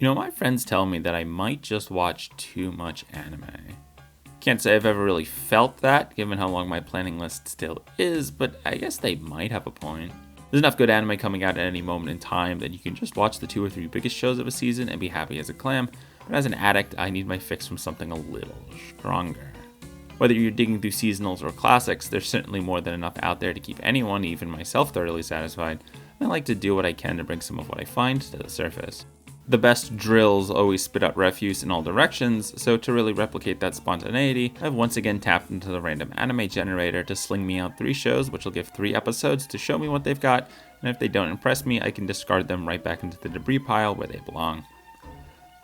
My friends tell me that I might just watch too much anime. Can't say I've ever really felt that, given how long my planning list still is, but I guess they might have a point. There's enough good anime coming out at any moment in time that you can just watch the 2 or 3 biggest shows of a season and be happy as a clam, but as an addict, I need my fix from something a little stronger. Whether you're digging through seasonals or classics, there's certainly more than enough out there to keep anyone, even myself, thoroughly satisfied, and I like to do what I can to bring some of what I find to the surface. The best drills always spit out refuse in all directions, so to really replicate that spontaneity, I've once again tapped into the random anime generator to sling me out 3 shows, which will give 3 episodes to show me what they've got, and if they don't impress me, I can discard them right back into the debris pile where they belong.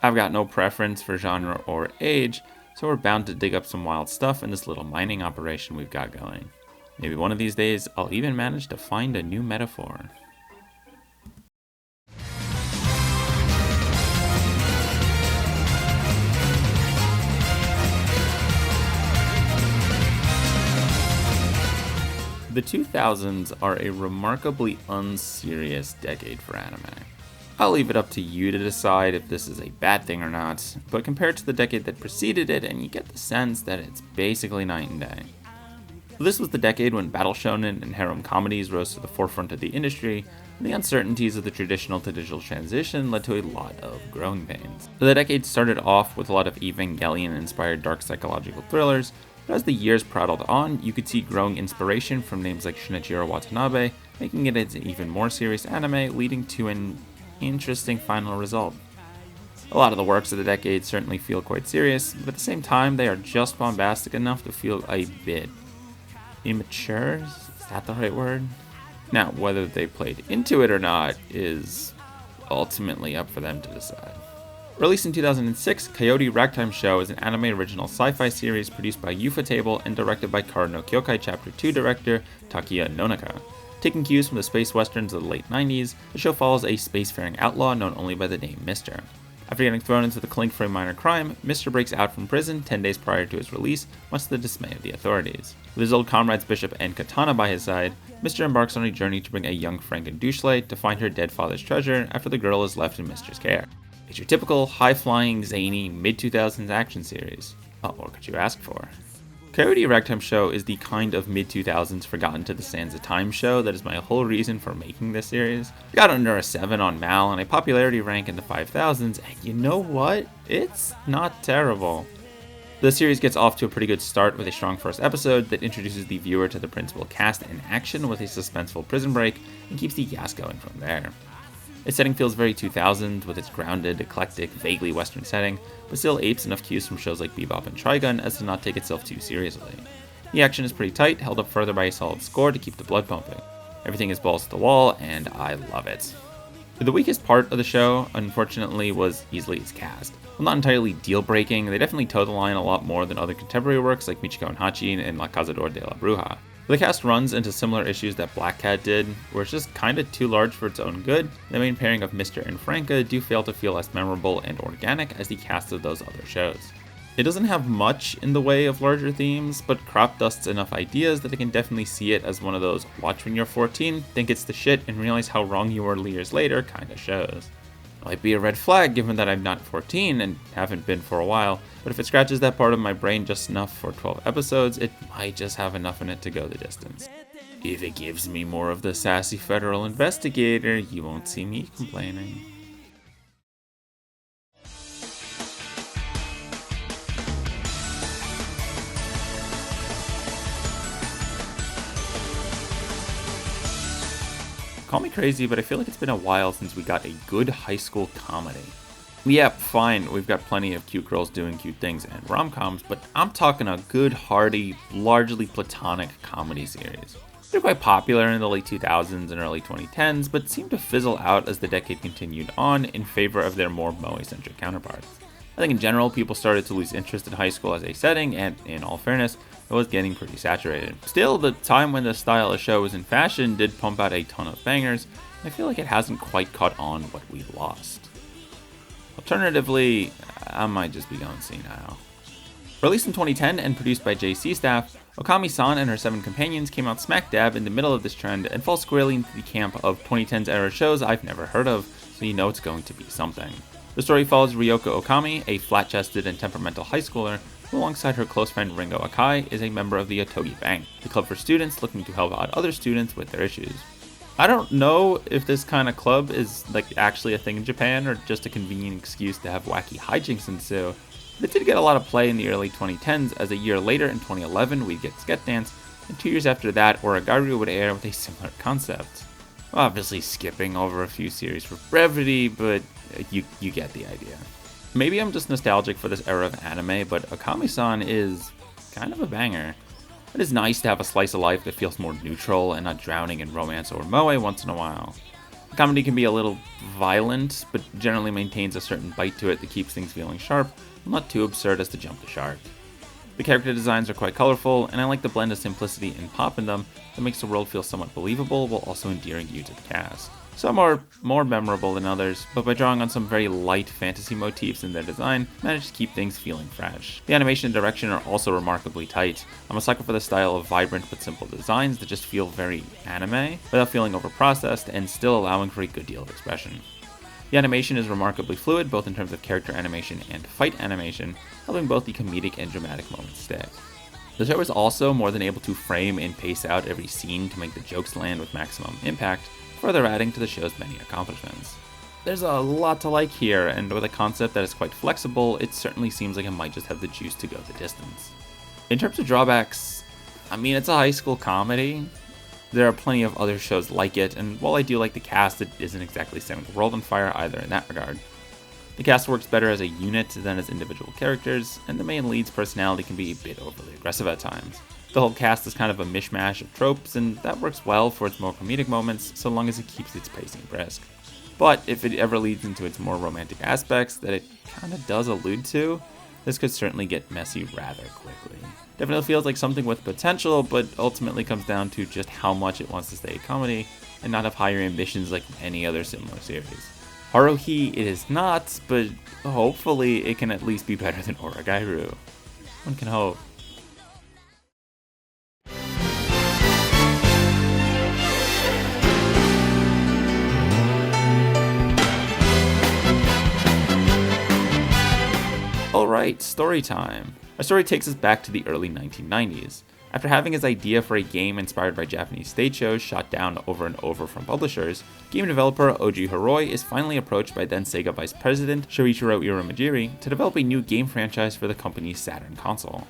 I've got no preference for genre or age, so we're bound to dig up some wild stuff in this little mining operation we've got going. Maybe one of these days, I'll even manage to find a new metaphor. The 2000s are a remarkably unserious decade for anime. I'll leave it up to you to decide if this is a bad thing or not, but compared to the decade that preceded it, and you get the sense that it's basically night and day. This was the decade when battle shonen and harem comedies rose to the forefront of the industry, and the uncertainties of the traditional to digital transition led to a lot of growing pains. The decade started off with a lot of Evangelion-inspired dark psychological thrillers, but as the years prattled on, you could see growing inspiration from names like Shinichiro Watanabe, making it an even more serious anime, leading to an interesting final result. A lot of the works of the decade certainly feel quite serious, but at the same time they are just bombastic enough to feel a bit immature? Is that the right word? Now, whether they played into it or not is ultimately up for them to decide. Released in 2006, Coyote Ragtime Show is an anime original sci-fi series produced by Ufotable and directed by Kara no Kyokai Chapter 2 director Takiya Nonaka. Taking cues from the space westerns of the late 90s, the show follows a spacefaring outlaw known only by the name Mr. After getting thrown into the clink for a minor crime, Mr. breaks out from prison 10 days prior to his release, much to the dismay of the authorities. With his old comrades Bishop and Katana by his side, Mr. embarks on a journey to bring a young Franken Duschle to find her dead father's treasure after the girl is left in Mr.'s care. It's your typical high-flying, zany, mid-2000s action series. What could you ask for? Coyote Ragtime Show is the kind of mid-2000s forgotten to the sands of time show that is my whole reason for making this series. It got under a 7 on Mal and a popularity rank in the 5000s, and you know what? It's not terrible. The series gets off to a pretty good start with a strong first episode that introduces the viewer to the principal cast in action with a suspenseful prison break and keeps the gas going from there. Its setting feels very 2000 with its grounded, eclectic, vaguely western setting, but still apes enough cues from shows like Bebop and Trigun as to not take itself too seriously. The action is pretty tight, held up further by a solid score to keep the blood pumping. Everything is balls to the wall, and I love it. The weakest part of the show, unfortunately, was easily its cast. While not entirely deal-breaking, they definitely toe the line a lot more than other contemporary works like Michiko and Hachi and La Cazador de la Bruja. The cast runs into similar issues that Black Cat did, where it's just kinda too large for its own good. The main pairing of Mr. and Franca do fail to feel as memorable and organic as the cast of those other shows. It doesn't have much in the way of larger themes, but crop dusts enough ideas that I can definitely see it as one of those watch when you're 14, think it's the shit, and realize how wrong you were years later kinda shows. It might be a red flag given that I'm not 14 and haven't been for a while, but if it scratches that part of my brain just enough for 12 episodes, it might just have enough in it to go the distance. If it gives me more of the sassy federal investigator, you won't see me complaining. Call me crazy, but I feel like it's been a while since we got a good high school comedy. Yeah, fine, we've got plenty of cute girls doing cute things and rom-coms, but I'm talking a good, hearty, largely platonic comedy series. They're quite popular in the late 2000s and early 2010s, but seemed to fizzle out as the decade continued on in favor of their more moe-centric counterparts. I think in general, people started to lose interest in high school as a setting, and in all fairness, it was getting pretty saturated. Still, the time when the style of show was in fashion did pump out a ton of bangers, and I feel like it hasn't quite caught on what we lost. Alternatively, I might just be going senile. Released in 2010 and produced by JC Staff, Okami-san and her 7 companions came out smack dab in the middle of this trend and falls squarely into the camp of 2010s era shows I've never heard of, so you know it's going to be something. The story follows Ryoko Okami, a flat-chested and temperamental high schooler, who alongside her close friend Ringo Akai is a member of the Otogi Bank, a club for students looking to help out other students with their issues. I don't know if this kind of club is actually a thing in Japan or just a convenient excuse to have wacky hijinks ensue, but it did get a lot of play in the early 2010s, as a year later in 2011 we'd get Sket Dance, and 2 years after that Origairu would air with a similar concept. Obviously skipping over a few series for brevity, but you get the idea. Maybe I'm just nostalgic for this era of anime, but Okami-san is kind of a banger. It is nice to have a slice of life that feels more neutral and not drowning in romance or moe once in a while. The comedy can be a little violent, but generally maintains a certain bite to it that keeps things feeling sharp, and not too absurd as to jump the shark. The character designs are quite colorful, and I like the blend of simplicity and pop in them that makes the world feel somewhat believable while also endearing you to the cast. Some are more memorable than others, but by drawing on some very light fantasy motifs in their design, managed to keep things feeling fresh. The animation and direction are also remarkably tight. I'm a sucker for the style of vibrant but simple designs that just feel very anime, without feeling overprocessed and still allowing for a good deal of expression. The animation is remarkably fluid, both in terms of character animation and fight animation, helping both the comedic and dramatic moments stick. The show is also more than able to frame and pace out every scene to make the jokes land with maximum impact, further adding to the show's many accomplishments. There's a lot to like here, and with a concept that is quite flexible, it certainly seems like it might just have the juice to go the distance. In terms of drawbacks, it's a high school comedy. There are plenty of other shows like it, and while I do like the cast, it isn't exactly setting the world on fire either in that regard. The cast works better as a unit than as individual characters, and the main lead's personality can be a bit overly aggressive at times. The whole cast is kind of a mishmash of tropes, and that works well for its more comedic moments, so long as it keeps its pacing brisk. But if it ever leads into its more romantic aspects that it kinda does allude to, this could certainly get messy rather quickly. Definitely feels like something with potential, but ultimately comes down to just how much it wants to stay a comedy, and not have higher ambitions like any other similar series. Haruhi it is not, but hopefully it can at least be better than Origairu. One can hope. Alright, story time. Our story takes us back to the early 1990s. After having his idea for a game inspired by Japanese stage shows shot down over and over from publishers, game developer Oji Hiroi is finally approached by then Sega Vice President Shinichiro Iwamajiri to develop a new game franchise for the company's Saturn console.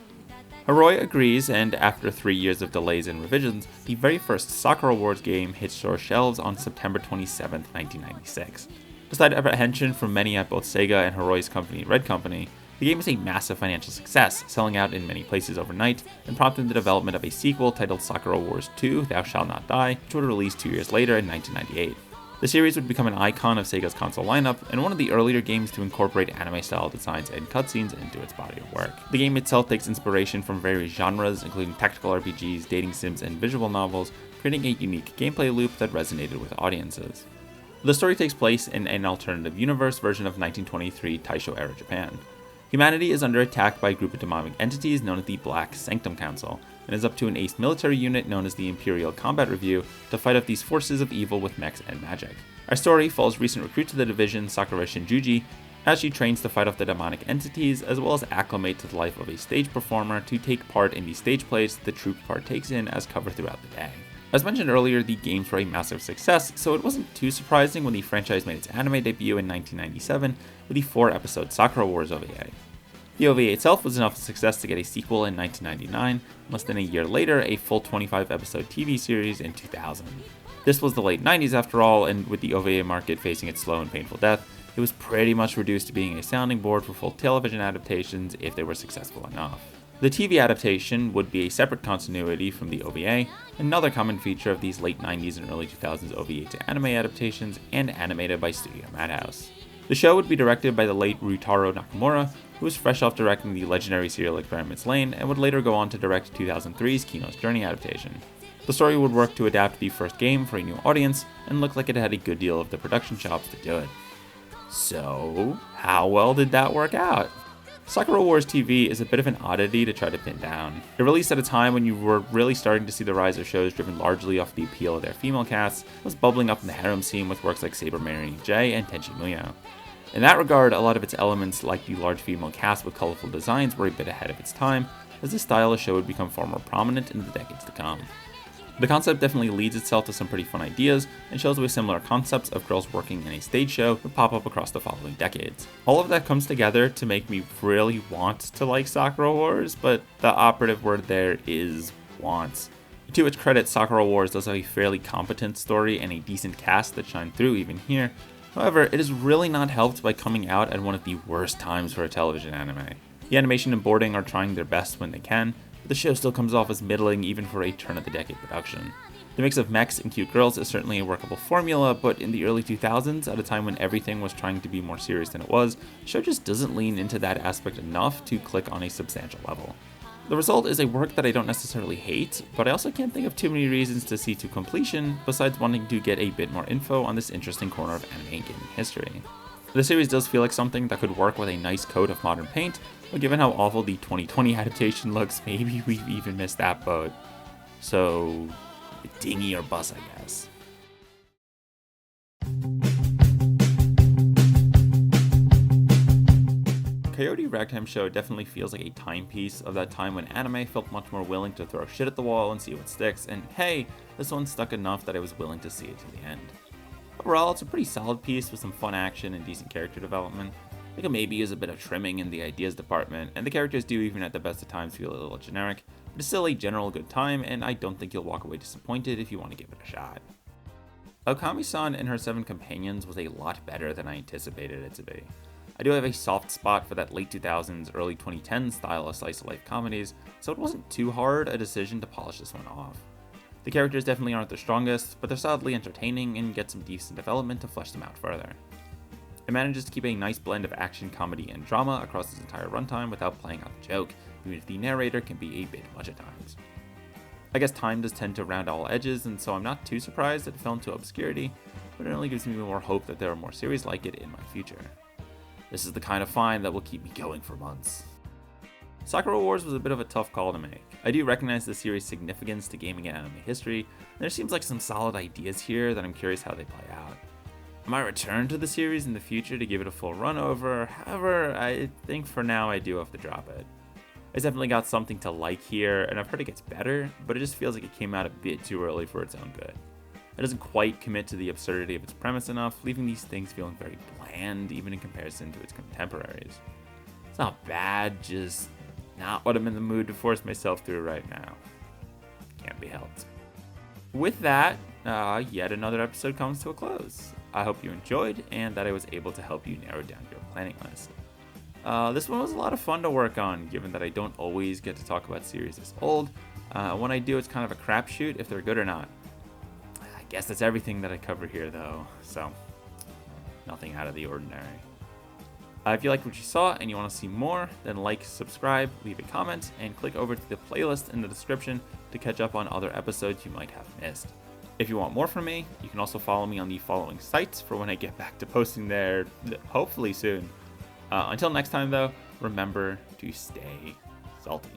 Hiroi agrees, and after 3 years of delays and revisions, the very first Sakura Wars game hit store shelves on September 27, 1996. Despite apprehension from many at both Sega and Hiroi's company, Red Company, the game was a massive financial success, selling out in many places overnight, and prompting the development of a sequel titled Sakura Wars 2: Thou Shalt Not Die, which would release 2 years later in 1998. The series would become an icon of Sega's console lineup, and one of the earlier games to incorporate anime-style designs and cutscenes into its body of work. The game itself takes inspiration from various genres, including tactical RPGs, dating sims, and visual novels, creating a unique gameplay loop that resonated with audiences. The story takes place in an alternative universe version of 1923 Taisho-era Japan. Humanity is under attack by a group of demonic entities known as the Black Sanctum Council, and is up to an ace military unit known as the Imperial Combat Review to fight off these forces of evil with mechs and magic. Our story follows recent recruit to the division, Sakura Shinjuji, as she trains to fight off the demonic entities, as well as acclimate to the life of a stage performer to take part in the stage plays the troupe partakes in as cover throughout the day. As mentioned earlier, the games were a massive success, so it wasn't too surprising when the franchise made its anime debut in 1997 with the 4-episode Sakura Wars OVA. The OVA itself was enough of a success to get a sequel in 1999, and less than a year later, a full 25-episode TV series in 2000. This was the late 90s after all, and with the OVA market facing its slow and painful death, it was pretty much reduced to being a sounding board for full television adaptations if they were successful enough. The TV adaptation would be a separate continuity from the OVA, another common feature of these late 90s and early 2000s OVA to anime adaptations, and animated by Studio Madhouse. The show would be directed by the late Ryutaro Nakamura, who was fresh off directing the legendary serial Experiments Lain, and would later go on to direct 2003's Kino's Journey adaptation. The story would work to adapt the first game for a new audience, and looked like it had a good deal of the production chops to do it. So, how well did that work out? Sakura Wars TV is a bit of an oddity to try to pin down. It released at a time when you were really starting to see the rise of shows driven largely off the appeal of their female casts, was bubbling up in the harem scene with works like Saber Marrying J and Tenchi Muyo. In that regard, a lot of its elements, like the large female cast with colorful designs, were a bit ahead of its time, as this style of show would become far more prominent in the decades to come. The concept definitely leads itself to some pretty fun ideas, and shows with similar concepts of girls working in a stage show would pop up across the following decades. All of that comes together to make me really want to like Sakura Wars, but the operative word there is want. To its credit, Sakura Wars does have a fairly competent story and a decent cast that shine through even here. However, it is really not helped by coming out at one of the worst times for a television anime. The animation and boarding are trying their best when they can, but the show still comes off as middling even for a turn-of-the-decade production. The mix of mechs and cute girls is certainly a workable formula, but in the early 2000s, at a time when everything was trying to be more serious than it was, the show just doesn't lean into that aspect enough to click on a substantial level. The result is a work that I don't necessarily hate, but I also can't think of too many reasons to see to completion, besides wanting to get a bit more info on this interesting corner of anime and gaming history. The series does feel like something that could work with a nice coat of modern paint, but given how awful the 2020 adaptation looks, maybe we've even missed that boat. So, dinghy or bus, I guess. Coyote Ragtime show definitely feels like a timepiece of that time when anime felt much more willing to throw shit at the wall and see what sticks, and hey, this one stuck enough that I was willing to see it to the end. Overall, it's a pretty solid piece with some fun action and decent character development. I think it maybe use a bit of trimming in the ideas department, and the characters do even at the best of times feel a little generic, but it's still a general good time, and I don't think you'll walk away disappointed if you want to give it a shot. Okami-san and her 7 companions was a lot better than I anticipated it to be. I do have a soft spot for that late 2000s, early 2010s style of slice-of-life comedies, so it wasn't too hard a decision to polish this one off. The characters definitely aren't the strongest, but they're solidly entertaining and get some decent development to flesh them out further. It manages to keep a nice blend of action, comedy, and drama across its entire runtime without playing out the joke, even if the narrator can be a bit much at times. I guess time does tend to round all edges, and so I'm not too surprised that it fell into obscurity, but it only gives me more hope that there are more series like it in my future. This is the kind of find that will keep me going for months. Sakura Wars was a bit of a tough call to make. I do recognize the series' significance to gaming and anime history, and there seems like some solid ideas here that I'm curious how they play out. I might return to the series in the future to give it a full run over, however, I think for now I do have to drop it. It's definitely got something to like here, and I've heard it gets better, but it just feels like it came out a bit too early for its own good. It doesn't quite commit to the absurdity of its premise enough, leaving these things feeling very bland even in comparison to its contemporaries. It's not bad, just not what I'm in the mood to force myself through right now. Can't be helped. With that, yet another episode comes to a close. I hope you enjoyed and that I was able to help you narrow down your planning list. This one was a lot of fun to work on, given that I don't always get to talk about series this old. When I do, it's kind of a crapshoot if they're good or not. I guess that's everything that I cover here, though, so nothing out of the ordinary. If you liked what you saw and you want to see more, then like, subscribe, leave a comment, and click over to the playlist in the description to catch up on other episodes you might have missed. If you want more from me, you can also follow me on the following sites for when I get back to posting there, hopefully soon. Until next time, though, remember to stay salty.